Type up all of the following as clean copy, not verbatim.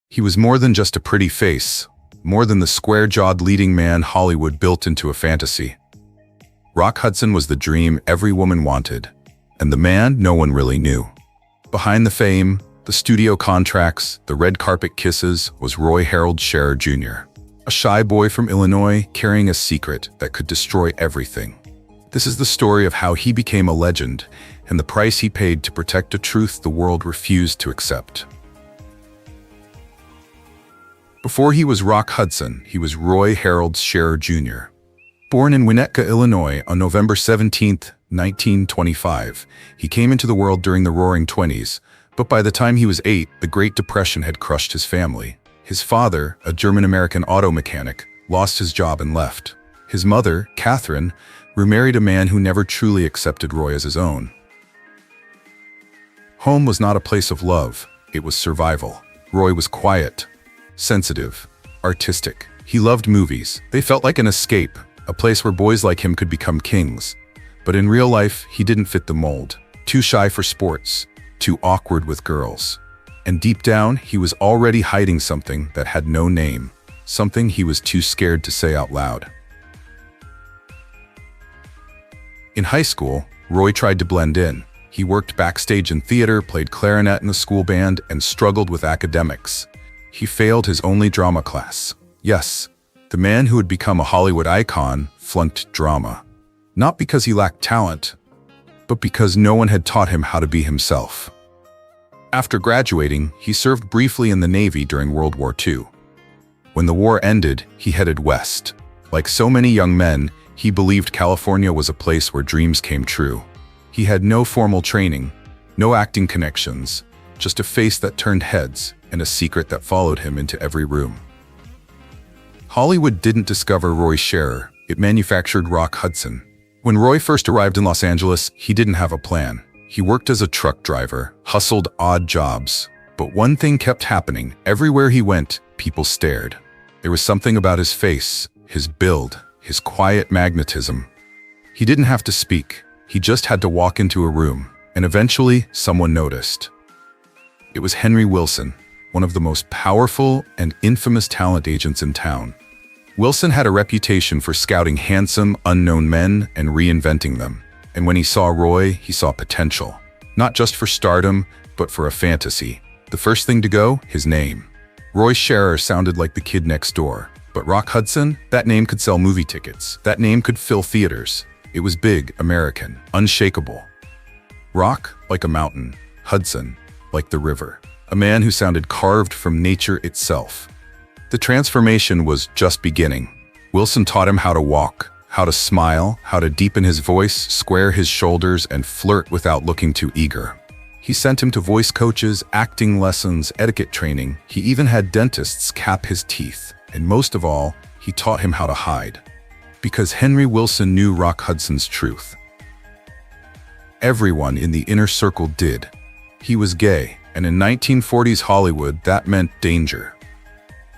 He was more than just a pretty face, more than the square-jawed leading man Hollywood built into a fantasy. Rock Hudson was the dream every woman wanted, and the man no one really knew. Behind the fame, the studio contracts, the red carpet kisses, was Roy Harold Scherer Jr., a shy boy from Illinois carrying a secret that could destroy everything. This is the story of how he became a legend and the price he paid to protect a truth the world refused to accept. Before he was Rock Hudson, he was Roy Harold Scherer Jr. Born in Winnetka, Illinois on November 17, 1925, he came into the world during the Roaring '20s, but by the time he was 8, the Great Depression had crushed his family. His father, a German-American auto mechanic, lost his job and left. His mother, Catherine, remarried a man who never truly accepted Roy as his own. Home was not a place of love, it was survival. Roy was quiet, sensitive, artistic. He loved movies. They felt like an escape, a place where boys like him could become kings. But in real life, he didn't fit the mold. Too shy for sports, too awkward with girls. And deep down, he was already hiding something that had no name, something he was too scared to say out loud. In high school, Roy tried to blend in. He worked backstage in theater, played clarinet in the school band, and struggled with academics. He failed his only drama class. Yes, the man who had become a Hollywood icon flunked drama. Not because he lacked talent, but because no one had taught him how to be himself. After graduating, he served briefly in the Navy during World War II. When the war ended, he headed west. Like so many young men, he believed California was a place where dreams came true. He had no formal training, no acting connections, just a face that turned heads and a secret that followed him into every room. Hollywood didn't discover Roy Scherer, it manufactured Rock Hudson. When Roy first arrived in Los Angeles, he didn't have a plan. He worked as a truck driver, hustled odd jobs. But one thing kept happening. Everywhere he went, people stared. There was something about his face, his build, his quiet magnetism. He didn't have to speak. He just had to walk into a room, and eventually, someone noticed. It was Henry Wilson, one of the most powerful and infamous talent agents in town. Wilson had a reputation for scouting handsome, unknown men and reinventing them. And when he saw Roy, he saw potential. Not just for stardom, but for a fantasy. The first thing to go, his name. Roy Scherer sounded like the kid next door. But Rock Hudson, that name could sell movie tickets. That name could fill theaters. It was big, American, unshakable. Rock, like a mountain. Hudson, like the river. A man who sounded carved from nature itself. The transformation was just beginning. Wilson taught him how to walk, how to smile, how to deepen his voice, square his shoulders, and flirt without looking too eager. He sent him to voice coaches, acting lessons, etiquette training. He even had dentists cap his teeth. And most of all, he taught him how to hide. Because Henry Wilson knew Rock Hudson's truth. Everyone in the inner circle did. He was gay, and in 1940s Hollywood, that meant danger.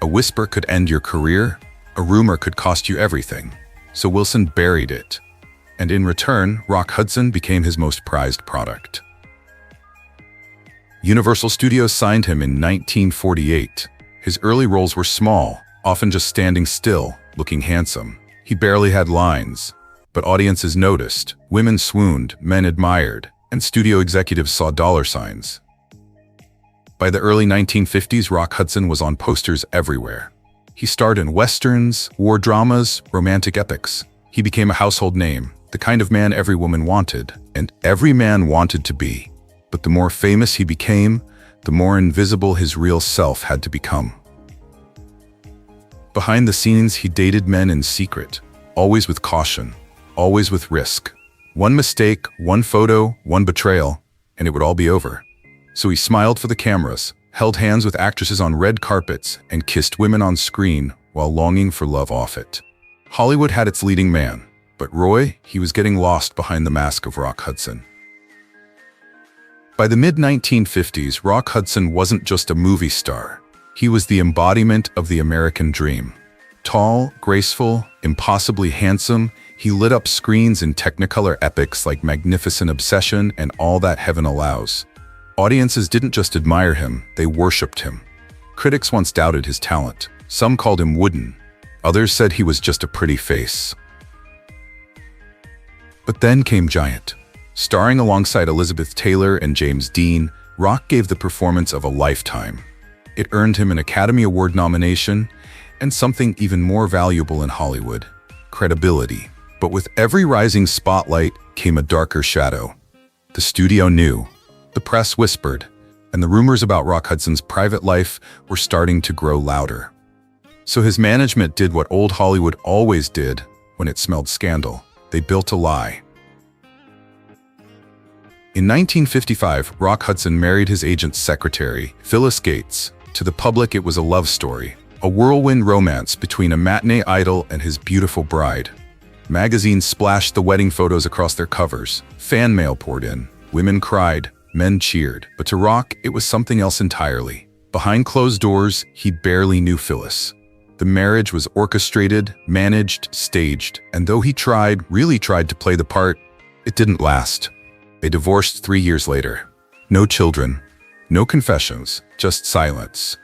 A whisper could end your career, a rumor could cost you everything. So Wilson buried it. And in return, Rock Hudson became his most prized product. Universal Studios signed him in 1948. His early roles were small, often just standing still, looking handsome. He barely had lines, but audiences noticed, women swooned, men admired, and studio executives saw dollar signs. By the early 1950s, Rock Hudson was on posters everywhere. He starred in westerns, war dramas, romantic epics. He became a household name, the kind of man every woman wanted, and every man wanted to be. But the more famous he became, the more invisible his real self had to become. Behind the scenes, he dated men in secret, always with caution, always with risk. One mistake, one photo, one betrayal, and it would all be over. So he smiled for the cameras, held hands with actresses on red carpets, and kissed women on screen while longing for love off it. Hollywood had its leading man, but Roy, he was getting lost behind the mask of Rock Hudson. By the mid-1950s, Rock Hudson wasn't just a movie star. He was the embodiment of the American dream. Tall, graceful, impossibly handsome, he lit up screens in Technicolor epics like Magnificent Obsession and All That Heaven Allows. Audiences didn't just admire him, they worshipped him. Critics once doubted his talent. Some called him wooden. Others said he was just a pretty face. But then came Giant. Starring alongside Elizabeth Taylor and James Dean, Rock gave the performance of a lifetime. It earned him an Academy Award nomination and something even more valuable in Hollywood: credibility. But with every rising spotlight came a darker shadow. The studio knew, the press whispered, and the rumors about Rock Hudson's private life were starting to grow louder. So his management did what old Hollywood always did when it smelled scandal. They built a lie. In 1955, Rock Hudson married his agent's secretary, Phyllis Gates. To the public, it was a love story, a whirlwind romance between a matinee idol and his beautiful bride. Magazines splashed the wedding photos across their covers. Fan mail poured in. Women cried. Men cheered. But to Rock, it was something else entirely. Behind closed doors, he barely knew Phyllis. The marriage was orchestrated, managed, staged, and though he really tried to play the part, it didn't last. They divorced 3 years later. No children, no confessions, just silence.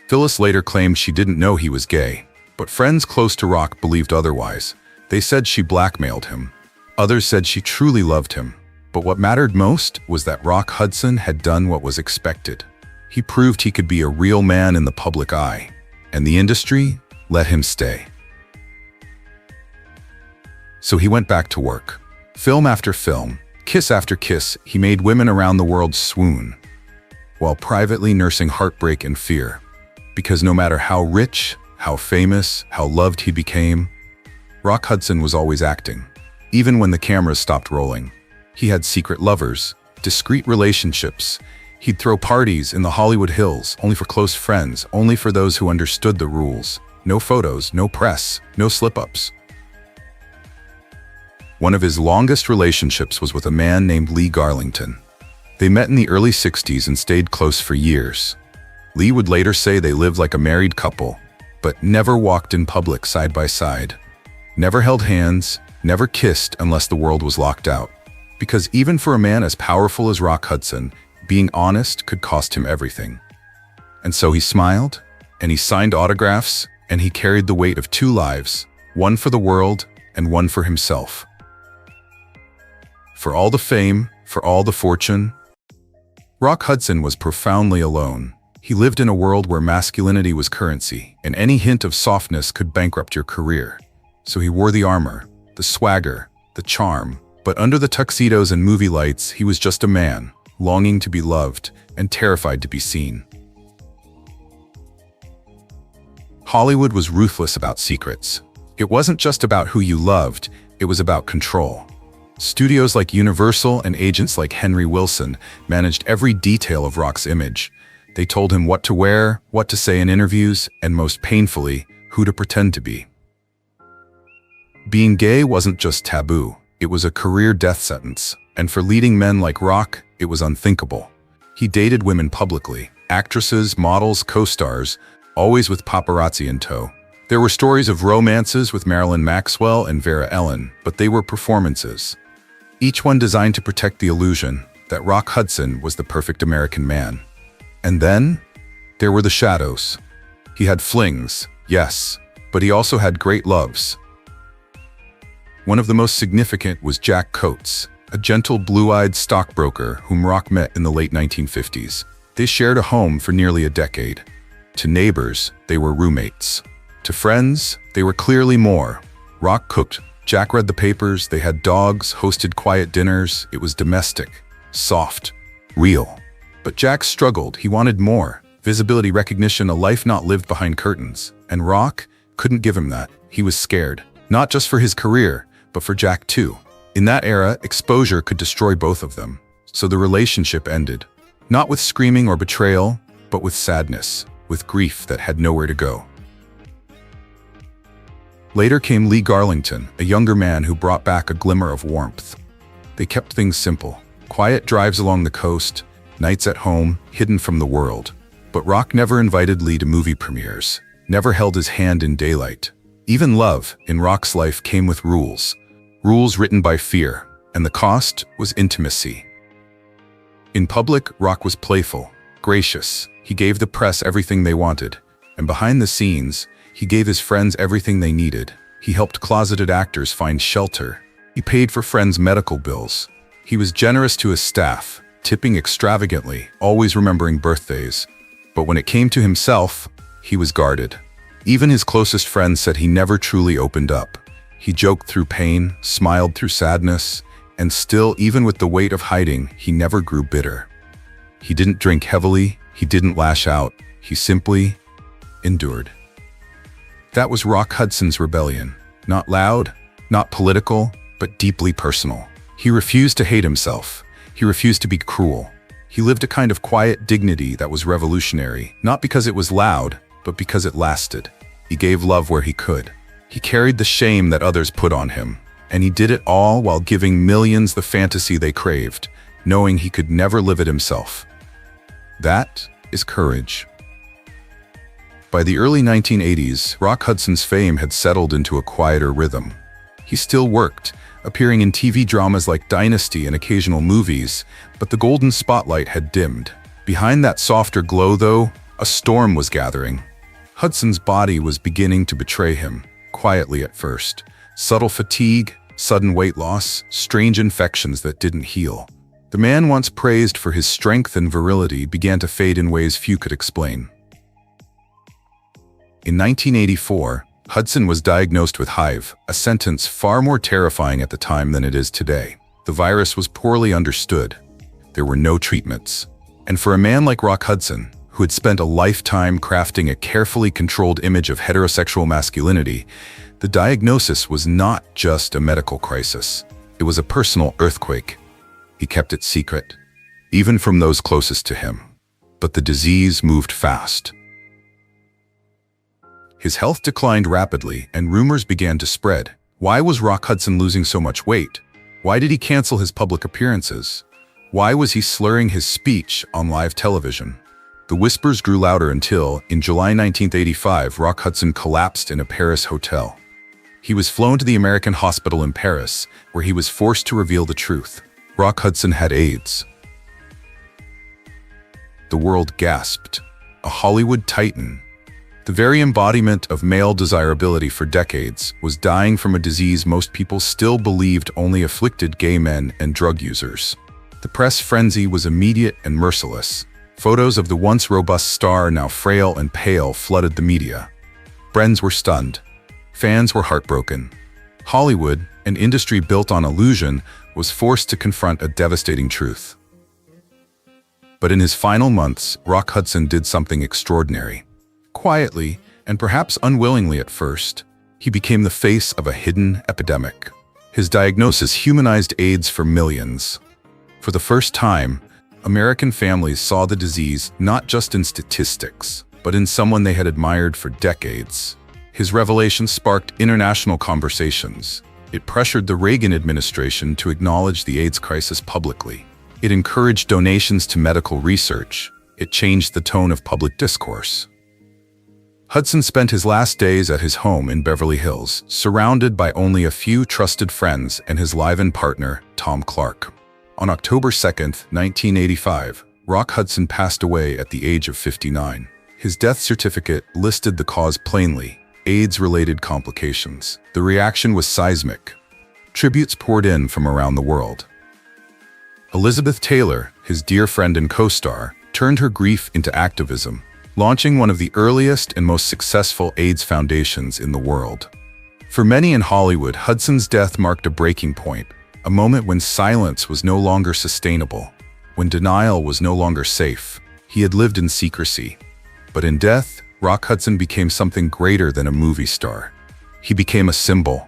Phyllis later claimed she didn't know he was gay, but friends close to Rock believed otherwise. They said she blackmailed him. Others said she truly loved him. But what mattered most was that Rock Hudson had done what was expected. He proved he could be a real man in the public eye, and the industry let him stay. So he went back to work. Film after film, kiss after kiss, he made women around the world swoon, while privately nursing heartbreak and fear. Because no matter how rich, how famous, how loved he became, Rock Hudson was always acting. Even when the cameras stopped rolling, he had secret lovers, discreet relationships. He'd throw parties in the Hollywood Hills, only for close friends, only for those who understood the rules. No photos, no press, no slip-ups. One of his longest relationships was with a man named Lee Garlington. They met in the early 60s and stayed close for years. Lee would later say they lived like a married couple, but never walked in public side by side. Never held hands, never kissed unless the world was locked out. Because even for a man as powerful as Rock Hudson, being honest could cost him everything. And so he smiled, and he signed autographs, and he carried the weight of 2 lives, one for the world and one for himself. For all the fame, for all the fortune, Rock Hudson was profoundly alone. He lived in a world where masculinity was currency, and any hint of softness could bankrupt your career. So he wore the armor, the swagger, the charm, but under the tuxedos and movie lights, he was just a man, longing to be loved and terrified to be seen. Hollywood was ruthless about secrets. It wasn't just about who you loved, it was about control. Studios like Universal and agents like Henry Wilson managed every detail of Rock's image. They told him what to wear, what to say in interviews, and most painfully, who to pretend to be. Being gay wasn't just taboo, it was a career death sentence. And for leading men like Rock, it was unthinkable. He dated women publicly, actresses, models, co-stars, always with paparazzi in tow. There were stories of romances with Marilyn Maxwell and Vera Ellen, but they were performances. Each one designed to protect the illusion that Rock Hudson was the perfect American man. And then, there were the shadows. He had flings, yes, but he also had great loves. One of the most significant was Jack Coates, a gentle blue-eyed stockbroker whom Rock met in the late 1950s. They shared a home for nearly a decade. To neighbors, they were roommates. To friends, they were clearly more. Rock cooked, Jack read the papers, they had dogs, hosted quiet dinners. It was domestic, soft, real. But Jack struggled, he wanted more. Visibility, recognition, a life not lived behind curtains. And Rock couldn't give him that. He was scared, not just for his career, but for Jack too. In that era, exposure could destroy both of them. So the relationship ended. Not with screaming or betrayal, but with sadness, with grief that had nowhere to go. Later came Lee Garlington, a younger man who brought back a glimmer of warmth. They kept things simple. Quiet drives along the coast, nights at home, hidden from the world. But Rock never invited Lee to movie premieres, never held his hand in daylight. Even love, in Rock's life, came with rules. Rules written by fear, and the cost was intimacy. In public, Rock was playful. gracious. He gave the press everything they wanted. And behind the scenes, he gave his friends everything they needed. He helped closeted actors find shelter. He paid for friends' medical bills. He was generous to his staff, tipping extravagantly, always remembering birthdays. But when it came to himself, he was guarded. Even his closest friends said he never truly opened up. He joked through pain, smiled through sadness, and still, even with the weight of hiding, he never grew bitter. He didn't drink heavily, he didn't lash out, he simply endured. That was Rock Hudson's rebellion. Not loud, not political, but deeply personal. He refused to hate himself. He refused to be cruel. He lived a kind of quiet dignity that was revolutionary, not because it was loud, but because it lasted. He gave love where he could. He carried the shame that others put on him, and he did it all while giving millions the fantasy they craved, knowing he could never live it himself. That is courage. By the early 1980s, Rock Hudson's fame had settled into a quieter rhythm. He still worked, appearing in TV dramas like Dynasty and occasional movies, but the golden spotlight had dimmed. Behind that softer glow, though, a storm was gathering. Hudson's body was beginning to betray him, quietly at first. Subtle fatigue, sudden weight loss, strange infections that didn't heal. The man once praised for his strength and virility began to fade in ways few could explain. In 1984, Hudson was diagnosed with HIV, a sentence far more terrifying at the time than it is today. The virus was poorly understood. There were no treatments. And for a man like Rock Hudson, who had spent a lifetime crafting a carefully controlled image of heterosexual masculinity, the diagnosis was not just a medical crisis. It was a personal earthquake. He kept it secret, even from those closest to him. But the disease moved fast. His health declined rapidly, and rumors began to spread. Why was Rock Hudson losing so much weight? Why did he cancel his public appearances? Why was he slurring his speech on live television? The whispers grew louder until, in July 1985, Rock Hudson collapsed in a Paris hotel. He was flown to the American hospital in Paris, where he was forced to reveal the truth. Rock Hudson had AIDS. The world gasped. A Hollywood titan, the very embodiment of male desirability for decades, was dying from a disease most people still believed only afflicted gay men and drug users. The press frenzy was immediate and merciless. Photos of the once robust star, now frail and pale, flooded the media. Friends were stunned. Fans were heartbroken. Hollywood, an industry built on illusion, was forced to confront a devastating truth. But in his final months, Rock Hudson did something extraordinary. Quietly, and perhaps unwillingly at first, he became the face of a hidden epidemic. His diagnosis humanized AIDS for millions. For the first time, American families saw the disease not just in statistics, but in someone they had admired for decades. His revelation sparked international conversations. It pressured the Reagan administration to acknowledge the AIDS crisis publicly. It encouraged donations to medical research. It changed the tone of public discourse. Hudson spent his last days at his home in Beverly Hills, surrounded by only a few trusted friends and his live-in partner, Tom Clark. On October 2, 1985, Rock Hudson passed away at the age of 59. His death certificate listed the cause plainly: AIDS-related complications. The reaction was seismic. Tributes poured in from around the world. Elizabeth Taylor, his dear friend and co-star, turned her grief into activism, launching one of the earliest and most successful AIDS foundations in the world. For many in Hollywood, Hudson's death marked a breaking point, a moment when silence was no longer sustainable, when denial was no longer safe. He had lived in secrecy. But in death, Rock Hudson became something greater than a movie star. He became a symbol,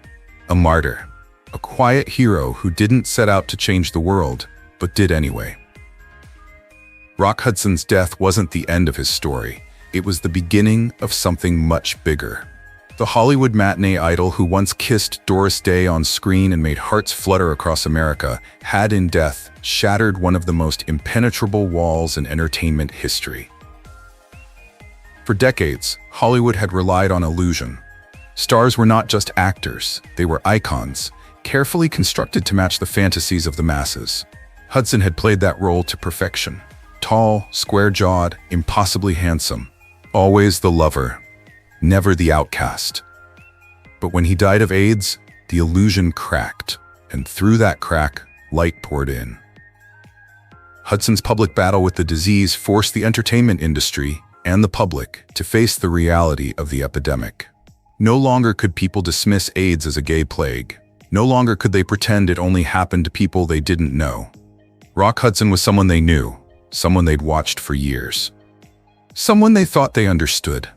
a martyr, a quiet hero who didn't set out to change the world, but did anyway. Rock Hudson's death wasn't the end of his story. It was the beginning of something much bigger. The Hollywood matinee idol who once kissed Doris Day on screen and made hearts flutter across America had in death shattered one of the most impenetrable walls in entertainment history. For decades, Hollywood had relied on illusion. Stars were not just actors, they were icons, carefully constructed to match the fantasies of the masses. Hudson had played that role to perfection. tall, square-jawed, impossibly handsome. Always the lover, never the outcast. But when he died of AIDS, the illusion cracked, and through that crack, light poured in. Hudson's public battle with the disease forced the entertainment industry and the public to face the reality of the epidemic. No longer could people dismiss AIDS as a gay plague. No longer could they pretend it only happened to people they didn't know. Rock Hudson was someone they knew, someone they'd watched for years, someone they thought they understood.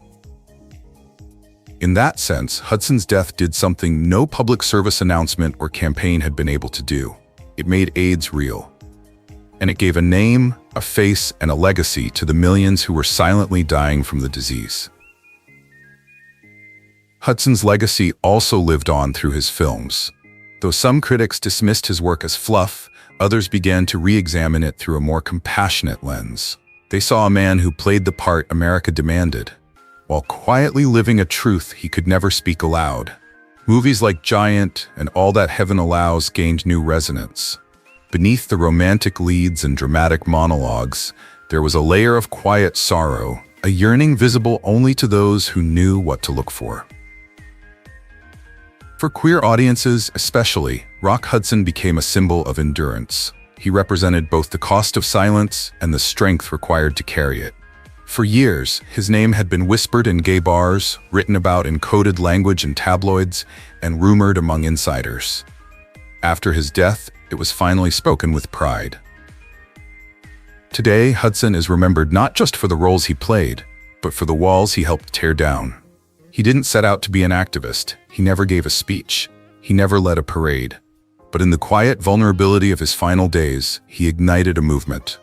In that sense, Hudson's death did something no public service announcement or campaign had been able to do. It made AIDS real. And it gave a name, a face, and a legacy to the millions who were silently dying from the disease. Hudson's legacy also lived on through his films. Though some critics dismissed his work as fluff, others began to re-examine it through a more compassionate lens. They saw a man who played the part America demanded, while quietly living a truth he could never speak aloud. Movies like Giant and All That Heaven Allows gained new resonance. Beneath the romantic leads and dramatic monologues, there was a layer of quiet sorrow, a yearning visible only to those who knew what to look for. For queer audiences especially, Rock Hudson became a symbol of endurance. He represented both the cost of silence and the strength required to carry it. For years, his name had been whispered in gay bars, written about in coded language in tabloids, and rumored among insiders. After his death, it was finally spoken with pride. Today, Hudson is remembered not just for the roles he played, but for the walls he helped tear down. He didn't set out to be an activist. He never gave a speech. He never led a parade. But in the quiet vulnerability of his final days, he ignited a movement.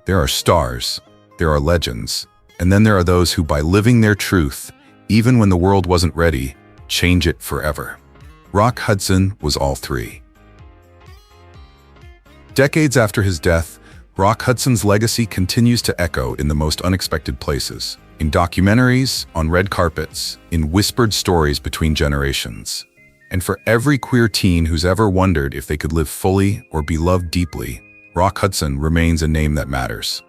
There are stars, there are legends, and then there are those who, by living their truth, even when the world wasn't ready, change it forever. Rock Hudson was all three. Decades after his death, Rock Hudson's legacy continues to echo in the most unexpected places. In documentaries, on red carpets, in whispered stories between generations. And for every queer teen who's ever wondered if they could live fully or be loved deeply, Rock Hudson remains a name that matters.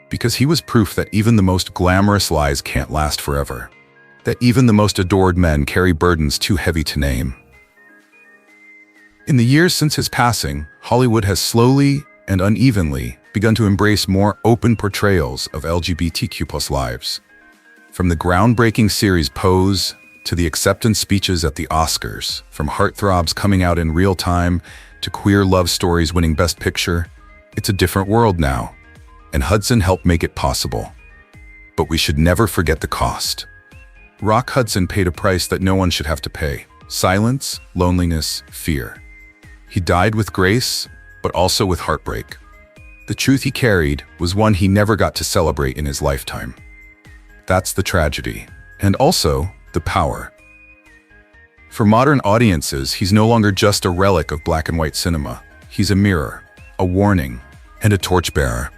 Because he was proof that even the most glamorous lies can't last forever. That even the most adored men carry burdens too heavy to name. In the years since his passing, Hollywood has slowly and unevenly begun to embrace more open portrayals of LGBTQ+ lives. From the groundbreaking series Pose to the acceptance speeches at the Oscars, from heartthrobs coming out in real time to queer love stories winning Best Picture, it's a different world now, and Hudson helped make it possible. But we should never forget the cost. Rock Hudson paid a price that no one should have to pay: silence, loneliness, fear. He died with grace, but also with heartbreak. The truth he carried was one he never got to celebrate in his lifetime. That's the tragedy, and also the power. For modern audiences, he's no longer just a relic of black and white cinema. He's a mirror, a warning, and a torchbearer.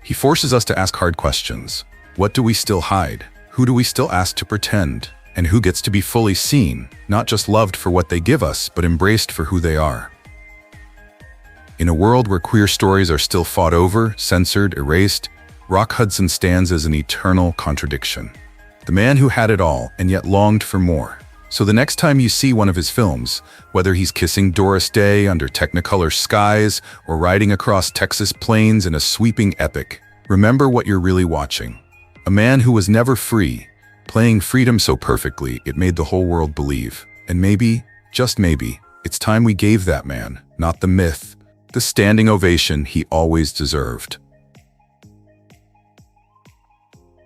He forces us to ask hard questions. What do we still hide? Who do we still ask to pretend? And who gets to be fully seen, not just loved for what they give us, but embraced for who they are? In a world where queer stories are still fought over, censored, erased, Rock Hudson stands as an eternal contradiction. The man who had it all and yet longed for more. So the next time you see one of his films, whether he's kissing Doris Day under Technicolor skies or riding across Texas plains in a sweeping epic, remember what you're really watching. A man who was never free, playing freedom so perfectly it made the whole world believe. And maybe, just maybe, it's time we gave that man, not the myth, the standing ovation he always deserved.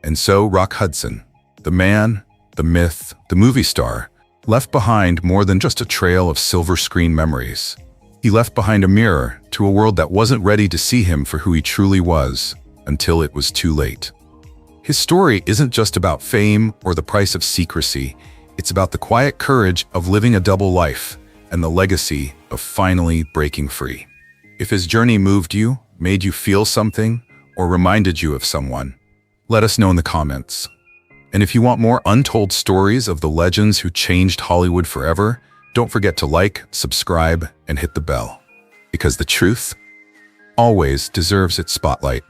And so Rock Hudson, the man, the myth, the movie star, left behind more than just a trail of silver screen memories. He left behind a mirror to a world that wasn't ready to see him for who he truly was, until it was too late. His story isn't just about fame or the price of secrecy. It's about the quiet courage of living a double life and the legacy of finally breaking free. If his journey moved you, made you feel something, or reminded you of someone, let us know in the comments. And if you want more untold stories of the legends who changed Hollywood forever, don't forget to like, subscribe, and hit the bell. Because the truth always deserves its spotlight.